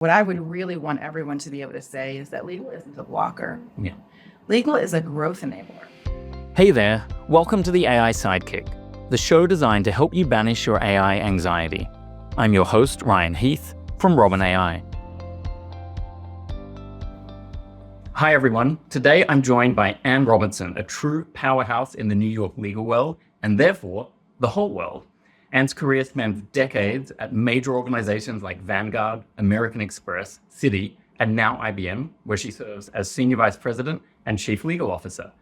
What I would really want everyone to be able to say is that legal isn't a blocker. Yeah. Legal is a growth enabler. Hey there, welcome to the AI Sidekick, the show designed to help you banish your AI anxiety. I'm your host, Ryan Heath, from Robin AI. Hi everyone, today I'm joined by Anne Robinson, a true powerhouse in the New York legal world, and therefore, the whole world. Anne's career spans decades at major organizations like Vanguard, American Express, Citi, and now IBM, where she serves as Senior Vice President and Chief Legal Officer.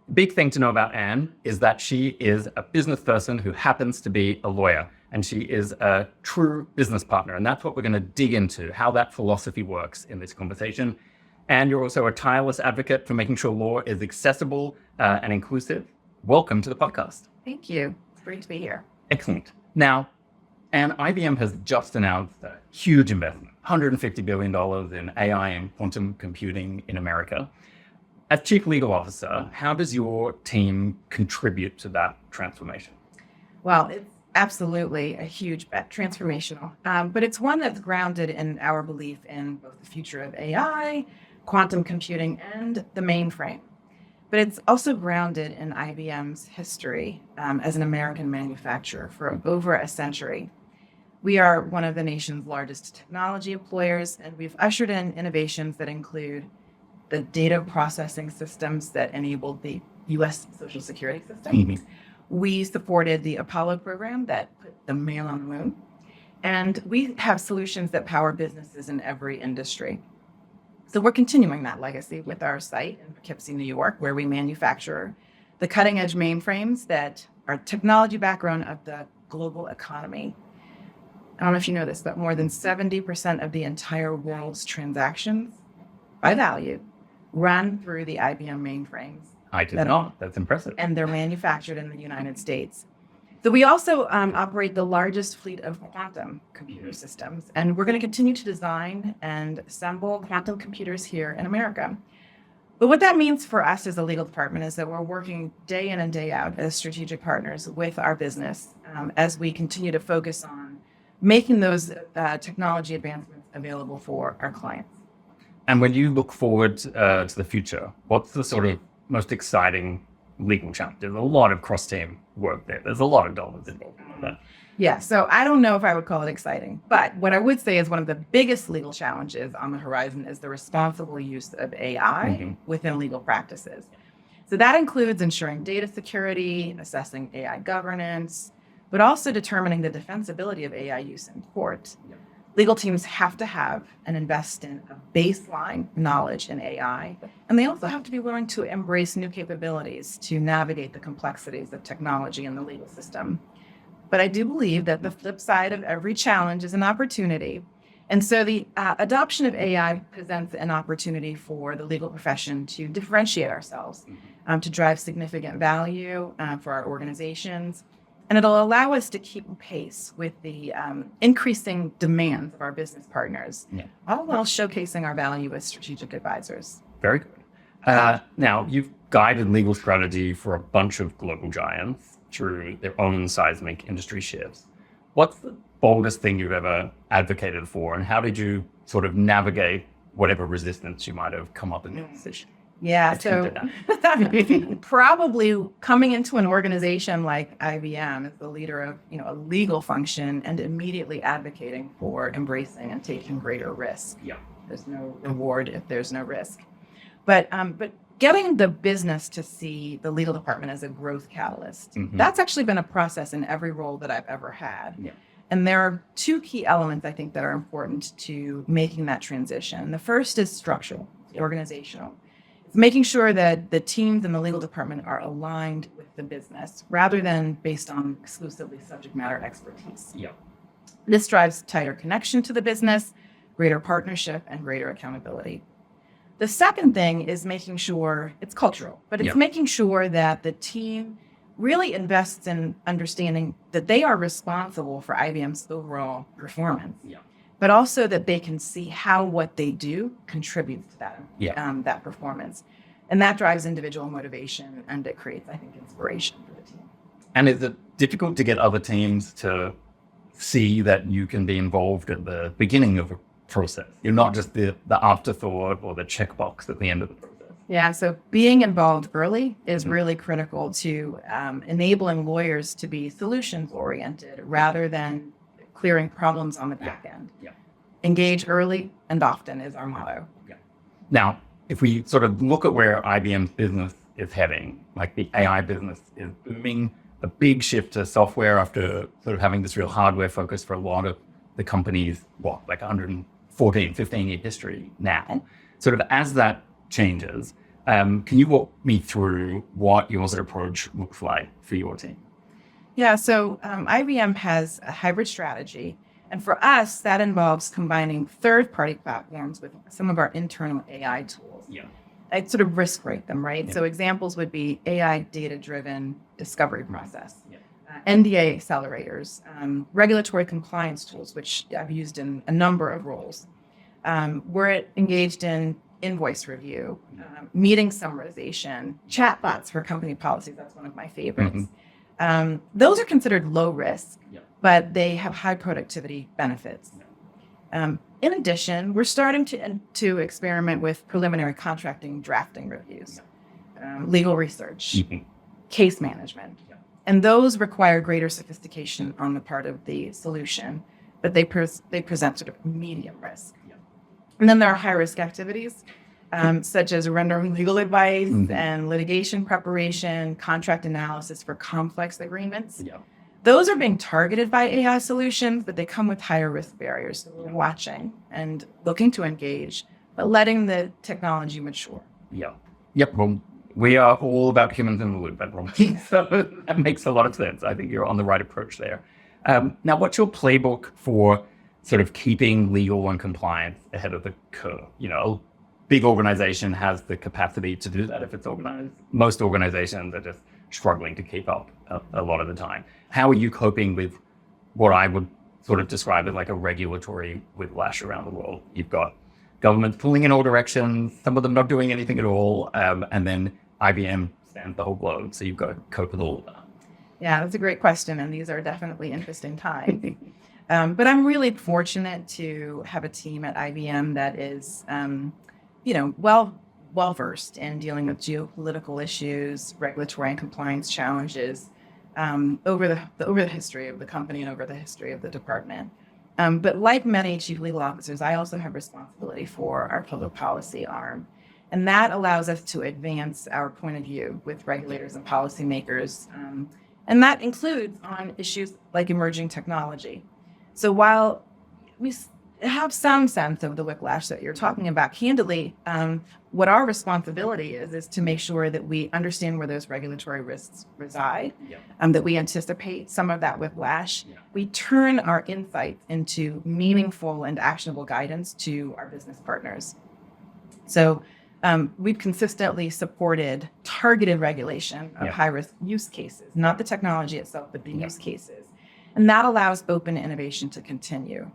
The big thing to know about Anne is that she is a business person who happens to be a lawyer, and she is a true business partner. And that's what we're going to dig into, how that philosophy works in this conversation. And you're also a tireless advocate for making sure law is accessible and inclusive. Welcome to the podcast. Thank you. It's great to be here. Excellent. Now, and IBM has just announced a huge investment, $150 billion in AI and quantum computing in America. As Chief Legal Officer, how does your team contribute to that transformation? Well, it's absolutely a huge bet, transformational, but it's one that's grounded in our belief in both the future of AI, quantum computing, and the mainframe. But it's also grounded in IBM's history as an American manufacturer for over a century. We are one of the nation's largest technology employers, and we've ushered in innovations that include the data processing systems that enabled the U.S. Social Security system. Mm-hmm. We supported the Apollo program that put the man on the moon. And we have solutions that power businesses in every industry. So we're continuing that legacy with our site in Poughkeepsie, New York, where we manufacture the cutting edge mainframes that are technology background of the global economy. I don't know if you know this, but more than 70% of the entire world's transactions by value run through the IBM mainframes. I did not. That's impressive. And they're manufactured in the United States. So we also operate the largest fleet of quantum computer systems, and we're going to continue to design and assemble quantum computers here in America. But what that means for us as a legal department is that we're working day in and day out as strategic partners with our business as we continue to focus on making those technology advancements available for our clients. And when you look forward to the future, what's the sort of most exciting legal challenge? There's a lot of cross-team work there. There's a lot of dollars involved in that. Yeah, so I don't know if I would call it exciting, but what I would say is one of the biggest legal challenges on the horizon is the responsible use of AI within legal practices. So that includes ensuring data security, assessing AI governance, but also determining the defensibility of AI use in court. Legal teams have to have and invest in a baseline knowledge in AI, and they also have to be willing to embrace new capabilities to navigate the complexities of technology in the legal system. But I do believe that the flip side of every challenge is an opportunity. And so the adoption of AI presents an opportunity for the legal profession to differentiate ourselves, to drive significant value for our organizations. And it'll allow us to keep pace with the increasing demands of our business partners, all while showcasing our value as strategic advisors. Very good. Now, you've guided legal strategy for a bunch of global giants through their own seismic industry shifts. What's the boldest thing you've ever advocated for, and how did you sort of navigate whatever resistance you might have come up against? Yeah, so probably coming into an organization like IBM as the leader of a legal function and immediately advocating for embracing and taking greater risk. Yeah, there's no reward if there's no risk. But getting the business to see the legal department as a growth catalyst, that's actually been a process in every role that I've ever had. Yeah. And there are two key elements I think that are important to making that transition. The first is structural, organizational. It's making sure that the teams in the legal department are aligned with the business rather than based on exclusively subject matter expertise. Yeah. This drives tighter connection to the business, greater partnership, and greater accountability. The second thing is making sure it's cultural, but it's making sure that the team really invests in understanding that they are responsible for IBM's overall performance. Yeah. But also that they can see how what they do contributes to that, that performance. And that drives individual motivation, and it creates, I think, inspiration for the team. And is it difficult to get other teams to see that you can be involved at the beginning of a process. You're not just the afterthought or the checkbox at the end of the process. Yeah, so being involved early is really critical to enabling lawyers to be solutions oriented rather than clearing problems on the back end. Yeah. Engage early and often is our motto. Yeah. Now, if we sort of look at where IBM's business is heading, like the AI business is booming, a big shift to software after sort of having this real hardware focus for a lot of the company's, like 114, 15-year history now. Sort of as that changes, can you walk me through what your sort of approach looks like for your team? Yeah, so IBM has a hybrid strategy. And for us, that involves combining third-party platforms with some of our internal AI tools. Yeah. I sort of risk rate them, right? Yeah. So examples would be AI data-driven discovery process, Yeah. NDA accelerators, regulatory compliance tools, which I've used in a number of roles. We're engaged in invoice review, meeting summarization, chatbots for company policies. That's one of my favorites. Those are considered low risk, but they have high productivity benefits. In addition, we're starting to experiment with preliminary contracting drafting reviews, legal research, case management. And those require greater sophistication on the part of the solution, but they present sort of medium risk. And then there are high-risk activities, such as rendering legal advice and litigation preparation, contract analysis for complex agreements. Those are being targeted by AI solutions, but they come with higher risk barriers. So we're watching and looking to engage, but letting the technology mature. Yep. Well, we are all about humans in the loop at Roman. So that makes a lot of sense. I think you're on the right approach there. Now, what's your playbook for sort of keeping legal and compliance ahead of the curve? A big organization has the capacity to do that if it's organized. Most organizations are just struggling to keep up a lot of the time. How are you coping with what I would sort of describe as like a regulatory whiplash around the world? You've got governments pulling in all directions, some of them not doing anything at all, and then IBM spans the whole globe. So you've got to cope with all of that. Yeah, that's a great question, and these are definitely interesting times. But I'm really fortunate to have a team at IBM that is, well versed in dealing with geopolitical issues, regulatory and compliance challenges over the history of the company and over the history of the department. But like many chief legal officers, I also have responsibility for our public policy arm. And that allows us to advance our point of view with regulators and policymakers. And that includes on issues like emerging technology. So while we have some sense of the whiplash that you're talking about candidly, what our responsibility is to make sure that we understand where those regulatory risks reside, that we anticipate some of that whiplash. We turn our insights into meaningful and actionable guidance to our business partners. So we've consistently supported targeted regulation of high-risk use cases, not the technology itself, but the use cases. And that allows open innovation to continue.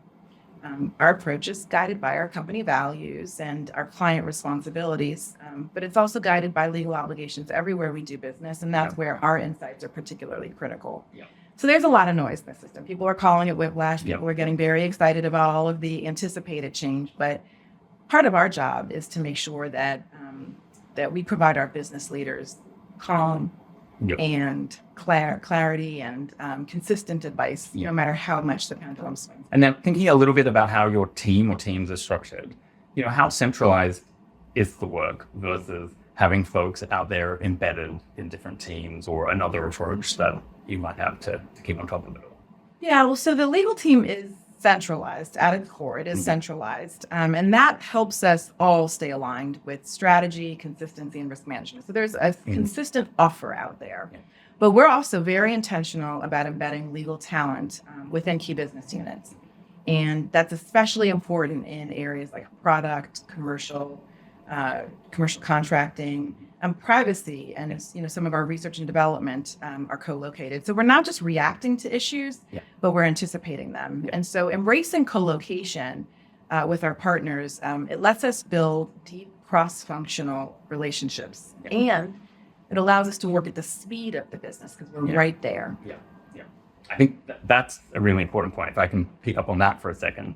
Our approach is guided by our company values and our client responsibilities, but it's also guided by legal obligations everywhere we do business, and that's where our insights are particularly critical. So there's a lot of noise in the system. People are calling it whiplash. People are getting very excited about all of the anticipated change, but part of our job is to make sure that that we provide our business leaders calm and clarity and consistent advice, no matter how much the pendulum swings. And then thinking a little bit about how your team or teams are structured, how centralized is the work versus having folks out there embedded in different teams, or another approach that you might have to keep on top of it all? Yeah, well, so the legal team is centralized at its core. It is centralized. And that helps us all stay aligned with strategy, consistency, and risk management. So there's a consistent offer out there. But we're also very intentional about embedding legal talent within key business units. And that's especially important in areas like product, commercial contracting, privacy, and some of our research and development are co-located. So we're not just reacting to issues, but we're anticipating them. And so embracing co-location with our partners, it lets us build deep cross-functional relationships. And it allows us to work at the speed of the business because we're right there. I think that's a really important point. If I can pick up on that for a second,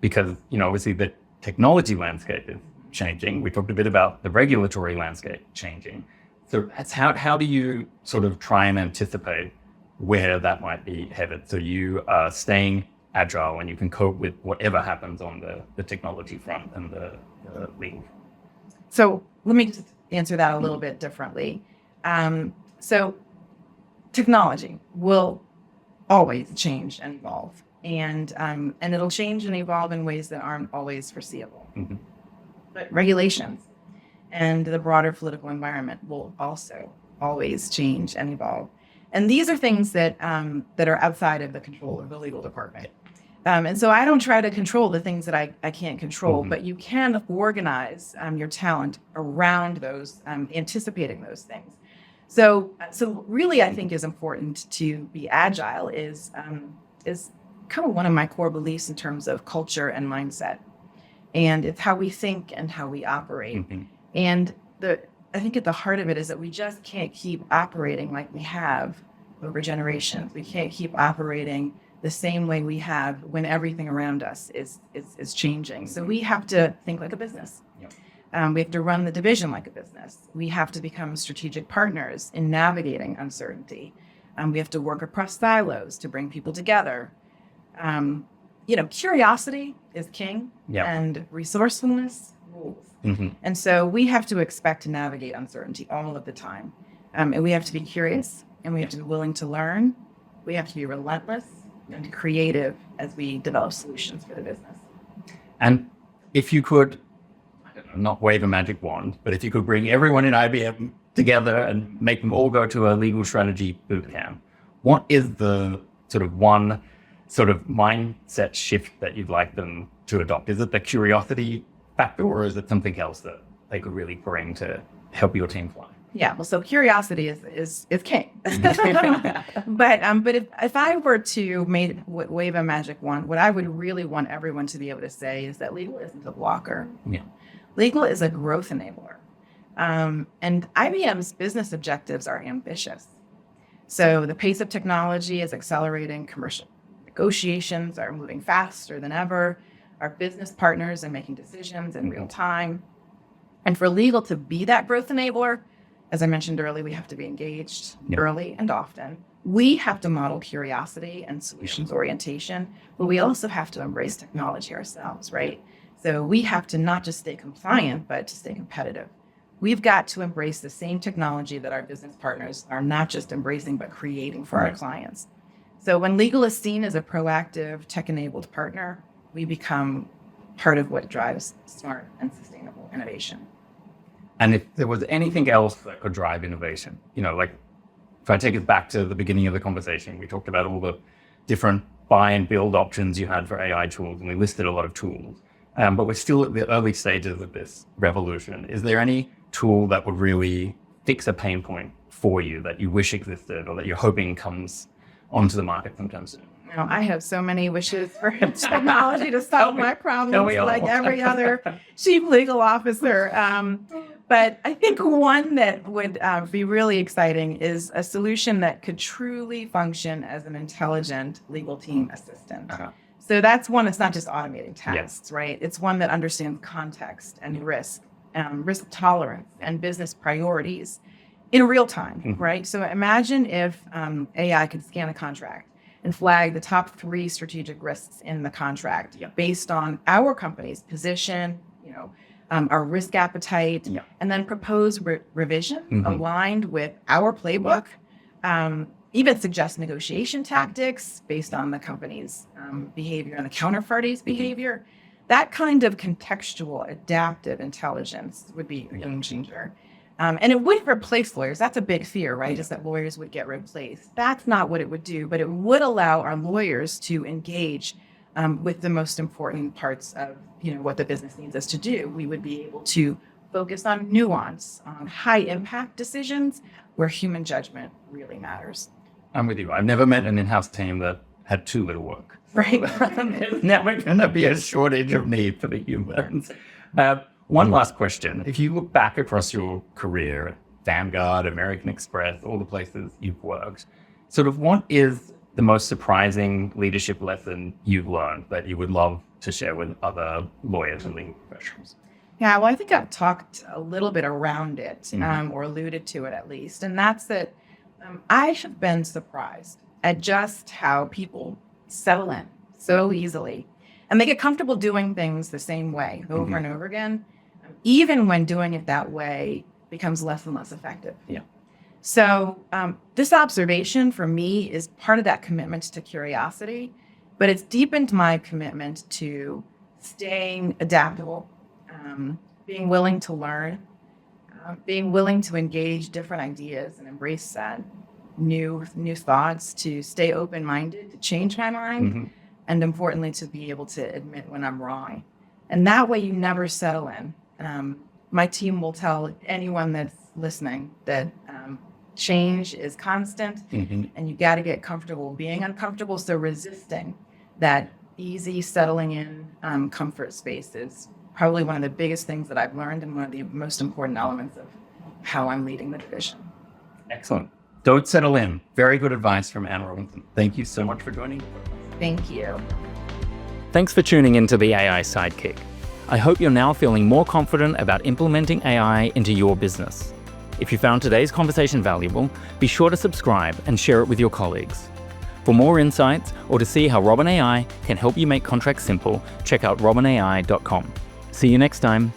because, obviously the technology landscape is changing. We talked a bit about the regulatory landscape changing. So that's how do you sort of try and anticipate where that might be headed? So you are staying agile and you can cope with whatever happens on the technology front and the legal. So let me just answer that a little bit differently. So technology will always change and evolve, and it'll change and evolve in ways that aren't always foreseeable. Mm-hmm. But regulations and the broader political environment will also always change and evolve. And these are things that are outside of the control of the legal department. And so I don't try to control the things that I can't control, Mm-hmm. but you can organize your talent around those, anticipating those things. So really, I think is important to be agile is kind of one of my core beliefs in terms of culture and mindset. And it's how we think and how we operate. Mm-hmm. And I think at the heart of it is that we just can't keep operating like we have over generations. We can't keep operating the same way we have when everything around us is changing. So we have to think like a business. Yep. We have to run the division like a business. We have to become strategic partners in navigating uncertainty. We have to work across silos to bring people together. Curiosity is king, Yep. and resourcefulness rules. Mm-hmm. And so we have to expect to navigate uncertainty all of the time. And we have to be curious, and we have to be willing to learn. We have to be relentless and creative as we develop solutions for the business. And if you could, I don't know, not wave a magic wand, but if you could bring everyone in IBM together and make them all go to a legal strategy boot camp, what is the sort of one sort of mindset shift that you'd like them to adopt? Is it the curiosity factor, or is it something else that they could really bring to help your team fly? Yeah, well, so curiosity is king. But if I were to wave a magic wand, what I would really want everyone to be able to say is that legal isn't a blocker. Yeah. Legal is a growth enabler. And IBM's business objectives are ambitious. So the pace of technology is accelerating. Commercial negotiations are moving faster than ever. Our business partners are making decisions in real time. And for legal to be that growth enabler, as I mentioned earlier, we have to be engaged early and often. We have to model curiosity and solutions orientation, but we also have to embrace technology ourselves, right? So we have to not just stay compliant, but to stay competitive. We've got to embrace the same technology that our business partners are not just embracing, but creating for our clients. So when legal is seen as a proactive, tech-enabled partner, we become part of what drives smart and sustainable innovation. And if there was anything else that could drive innovation, like if I take it back to the beginning of the conversation, we talked about all the different buy and build options you had for AI tools, and we listed a lot of tools. But we're still at the early stages of this revolution. Is there any tool that would really fix a pain point for you that you wish existed or that you're hoping comes onto the market sometime soon? I have so many wishes for technology to solve my problems, like every other chief legal officer. But I think one that would be really exciting is a solution that could truly function as an intelligent legal team assistant. Uh-huh. So that's one that's not just automating tasks, right? It's one that understands context and risk tolerance and business priorities in real time, right? So imagine if AI could scan a contract and flag the top 3 strategic risks in the contract based on our company's position, our risk appetite, and then propose revision aligned with our playbook, even suggest negotiation tactics based on the company's behavior and the counterparty's behavior. That kind of contextual, adaptive intelligence would be a game changer. And it wouldn't replace lawyers. That's a big fear, right? Is that lawyers would get replaced. That's not what it would do, but it would allow our lawyers to engage with the most important parts of what the business needs us to do. We would be able to focus on nuance, on high impact decisions where human judgment really matters. I'm with you. I've never met an in-house team that had too little work. Right. There's never going to be a shortage of need for the humans. One last question. If you look back across your career at Vanguard, American Express, all the places you've worked, sort of what is the most surprising leadership lesson you've learned that you would love to share with other lawyers and legal professionals? Yeah, well, I think I've talked a little bit around it, or alluded to it at least, and that's that I have been surprised at just how people settle in so easily, and they get comfortable doing things the same way over and over again, even when doing it that way becomes less and less effective. Yeah. So this observation for me is part of that commitment to curiosity, but it's deepened my commitment to staying adaptable, being willing to learn, being willing to engage different ideas and embrace new thoughts, to stay open-minded, to change my mind, and importantly, to be able to admit when I'm wrong. And that way you never settle in. My team will tell anyone that's listening that change is constant, and you got to get comfortable being uncomfortable. So resisting that easy settling in comfort space is probably one of the biggest things that I've learned, and one of the most important elements of how I'm leading the division. Excellent. Don't settle in. Very good advice from Anne Robinson. Thank you so much for joining. Thank you. Thanks for tuning into the AI Sidekick. I hope you're now feeling more confident about implementing AI into your business. If you found today's conversation valuable, be sure to subscribe and share it with your colleagues. For more insights or to see how Robin AI can help you make contracts simple, check out robinai.com. See you next time.